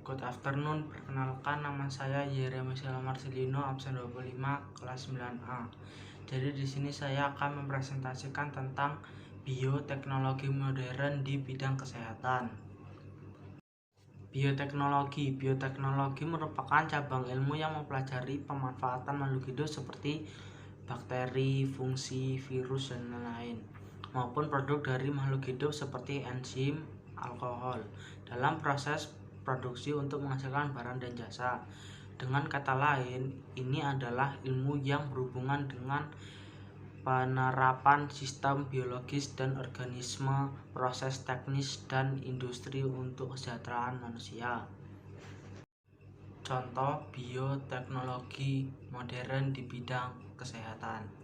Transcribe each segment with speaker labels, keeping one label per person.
Speaker 1: Good afternoon, perkenalkan nama saya Yeremy Marcelino, absen 25 kelas 9A. Jadi di sini saya akan mempresentasikan tentang bioteknologi modern di bidang kesehatan. Bioteknologi merupakan cabang ilmu yang mempelajari pemanfaatan makhluk hidup seperti bakteri, fungsi, virus, dan lain-lain, maupun produk dari makhluk hidup seperti enzim, alkohol, dalam proses produksi untuk menghasilkan barang dan jasa. Dengan kata lain, ini adalah ilmu yang berhubungan dengan penerapan sistem biologis dan organisme, proses teknis, dan industri untuk kesejahteraan manusia. Contoh bioteknologi modern di bidang kesehatan.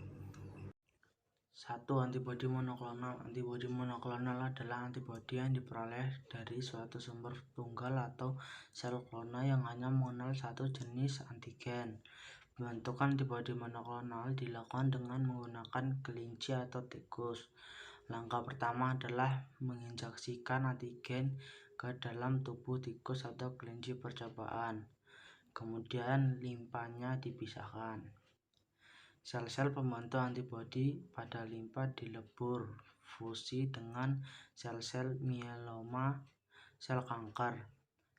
Speaker 1: 1. Antibodi monoklonal. Antibodi monoklonal adalah antibodi yang diperoleh dari suatu sumber tunggal atau sel klona yang hanya mengenal satu jenis antigen. Pembentukan antibodi monoklonal dilakukan dengan menggunakan kelinci atau tikus. Langkah pertama adalah menginjeksikan antigen ke dalam tubuh tikus atau kelinci percobaan. Kemudian limpanya dipisahkan. Sel-sel pembentuk antibodi pada limpa dilebur fusi dengan sel-sel mieloma, sel kanker.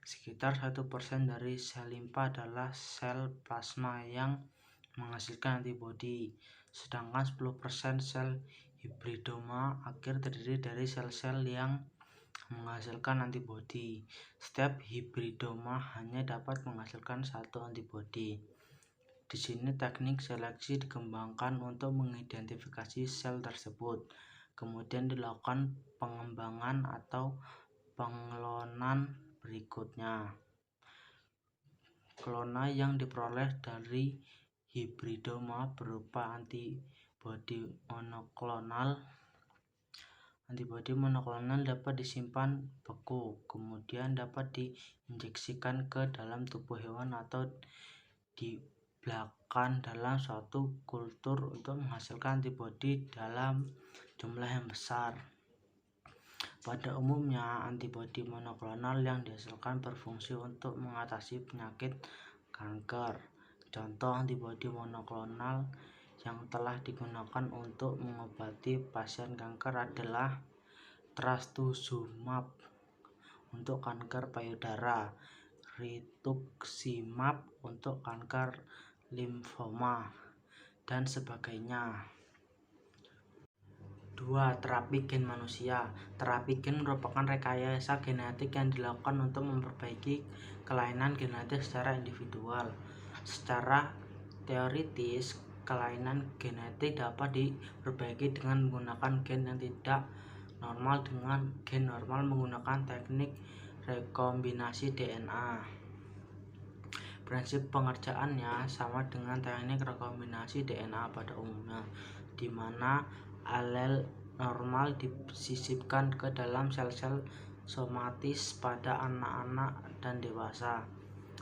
Speaker 1: Sekitar 1% dari sel limpa adalah sel plasma yang menghasilkan antibodi, sedangkan 10% sel hibridoma akhir terdiri dari sel-sel yang menghasilkan antibodi. Setiap hibridoma hanya dapat menghasilkan satu antibodi. Di sini teknik seleksi dikembangkan untuk mengidentifikasi sel tersebut. Kemudian dilakukan pengembangan atau pengklonan berikutnya. Klona yang diperoleh dari hibridoma berupa antibodi monoklonal. Antibodi monoklonal dapat disimpan beku, kemudian dapat diinjeksikan ke dalam tubuh hewan atau dibelakang dalam suatu kultur untuk menghasilkan antibodi dalam jumlah yang besar. Pada umumnya, antibodi monoklonal yang dihasilkan berfungsi untuk mengatasi penyakit kanker. Contoh antibodi monoklonal yang telah digunakan untuk mengobati pasien kanker adalah trastuzumab untuk kanker payudara, rituximab untuk kanker limfoma, dan sebagainya. 2. Terapi gen manusia. Terapi gen merupakan rekayasa genetik yang dilakukan untuk memperbaiki kelainan genetik secara individual. Secara teoritis, kelainan genetik dapat diperbaiki dengan menggunakan gen yang tidak normal dengan gen normal menggunakan teknik rekombinasi DNA. Prinsip pengerjaannya sama dengan teknik rekombinasi DNA pada umumnya, di mana alel normal disisipkan ke dalam sel-sel somatis pada anak-anak dan dewasa.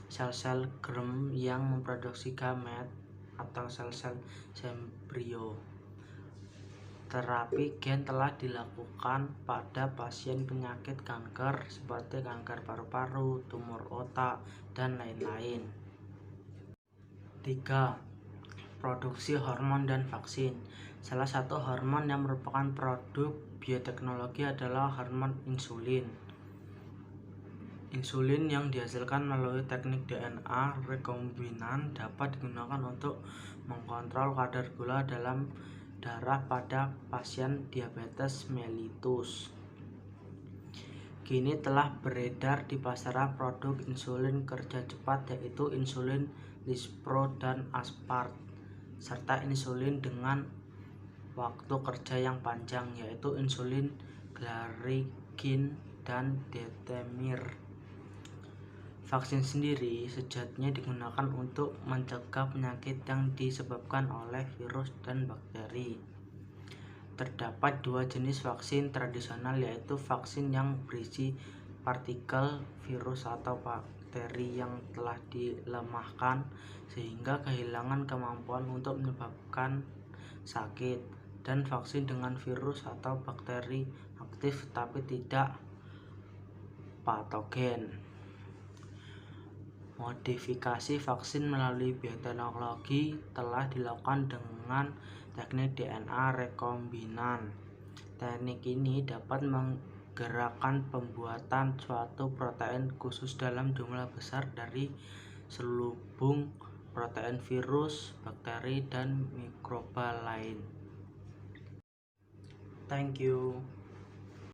Speaker 1: Sel-sel germ yang memproduksi gamet atau sel-sel embrio. Terapi gen telah dilakukan pada pasien penyakit kanker seperti kanker paru-paru, tumor otak, dan lain-lain. 3. Produksi hormon dan vaksin. Salah satu hormon yang merupakan produk bioteknologi adalah hormon insulin. Insulin yang dihasilkan melalui teknik DNA rekombinan dapat digunakan untuk mengontrol kadar gula dalam darah pada pasien diabetes mellitus. Kini telah beredar di pasaran produk insulin kerja cepat, yaitu insulin lispro dan aspart, serta insulin dengan waktu kerja yang panjang, yaitu insulin glargin dan detemir. Vaksin sendiri sejatinya digunakan untuk mencegah penyakit yang disebabkan oleh virus dan bakteri. Terdapat dua jenis vaksin tradisional, yaitu vaksin yang berisi partikel virus atau bakteri yang telah dilemahkan sehingga kehilangan kemampuan untuk menyebabkan sakit, dan vaksin dengan virus atau bakteri aktif tapi tidak patogen. Modifikasi vaksin melalui bioteknologi telah dilakukan dengan teknik DNA rekombinan. Teknik ini dapat menggerakkan pembuatan suatu protein khusus dalam jumlah besar dari selubung protein virus, bakteri, dan mikroba lain. Thank you.